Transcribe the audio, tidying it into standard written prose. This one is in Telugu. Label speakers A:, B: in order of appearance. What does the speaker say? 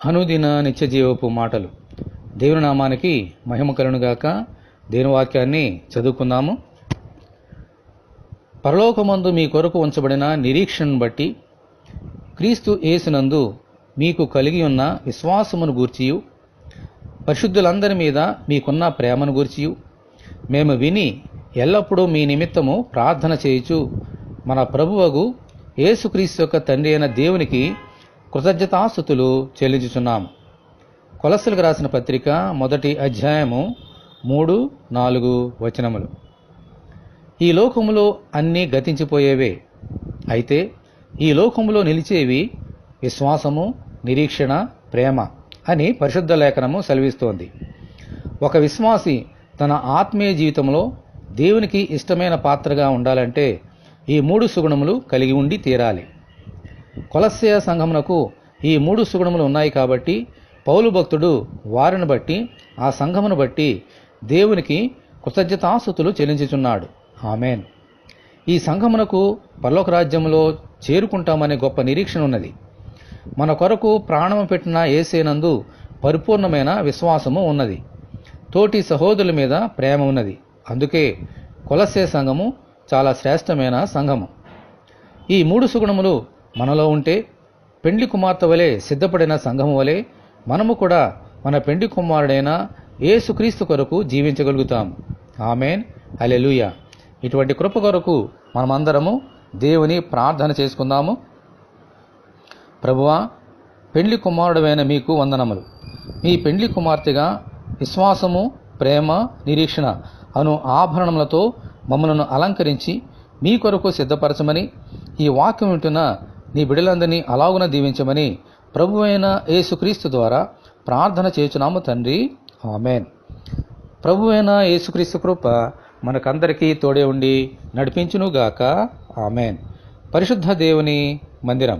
A: అనుదిన నిత్య జీవపు మాటలు. దేవుని నామానికి మహిమ కలుగునుగాక. దేవుని వాక్యాన్ని చదువుకుందాము. పరలోకమందు మీ కొరకు ఉంచబడిన నిరీక్షణను బట్టి క్రీస్తు యేసునందు మీకు కలిగి ఉన్న విశ్వాసమును గూర్చియు పరిశుద్ధులందరి మీద మీకున్న ప్రేమను గూర్చియు మేము విని ఎల్లప్పుడూ మీ నిమిత్తము ప్రార్థన చేయుచు మన ప్రభువగు యేసుక్రీస్తు యొక్క తండ్రి అయిన దేవునికి కృతజ్ఞతాస్తుతులు చెల్లించుచున్నాము. కొలస్సీలకు రాసిన పత్రిక 1వ అధ్యాయము 3-4 వచనములు. ఈ లోకములో అన్నీ గతించిపోయేవే, అయితే ఈ లోకములో నిలిచేవి విశ్వాసము, నిరీక్షణ, ప్రేమ అని పరిశుద్ధ లేఖనము సెలవిస్తోంది. ఒక విశ్వాసి తన ఆత్మీయ జీవితంలో దేవునికి ఇష్టమైన పాత్రగా ఉండాలంటే ఈ 3 సుగుణములు కలిగి ఉండి తీరాలి. కొలస్సీయ సంఘమునకు ఈ 3 సుగుణములు ఉన్నాయి కాబట్టి పౌలు భక్తుడు వారిని బట్టి, ఆ సంఘమును బట్టి దేవునికి కృతజ్ఞతాస్తుతులు చెల్లించుచున్నాడు. ఆమేన్. ఈ సంఘమునకు పరలోక రాజ్యములో చేరుకుంటామనే గొప్ప నిరీక్షణ ఉన్నది. మన కొరకు ప్రాణము పెట్టిన యేసేనందు పరిపూర్ణమైన విశ్వాసము ఉన్నది. తోటి సహోదరుల మీద ప్రేమ ఉన్నది. అందుకే కొలస్సే సంఘము చాలా శ్రేష్టమైన సంఘము. ఈ 3 సుగుణములు మనలో ఉంటే పెండ్లి కుమార్తె వలె సిద్ధపడిన సంఘము వలె మనము కూడా మన పెండ్లి కుమారుడైన యేసుక్రీస్తు కొరకు జీవించగలుగుతాము. ఆమేన్, హల్లెలూయా. ఇటువంటి కృప కొరకు మనమందరము దేవుని ప్రార్థన చేసుకుందాము. ప్రభువా, పెండ్లి కుమారుడైన మీకు వందనములు. మీ పెండ్లి కుమార్తెగా విశ్వాసము, ప్రేమ, నిరీక్షణ అను ఆభరణములతో మమ్మలను అలంకరించి మీ కొరకు సిద్ధపరచమని, ఈ వాక్యం వింటున్న నీ బిడ్డలందరినీ అలాగున దీవించమని ప్రభువైన యేసుక్రీస్తు ద్వారా ప్రార్థన చేయుచున్నాము తండ్రి. ఆమేన్. ప్రభువైన యేసుక్రీస్తు కృప మనకందరికీ తోడే ఉండి నడిపించునుగాక. ఆమేన్. పరిశుద్ధ దేవుని మందిరం.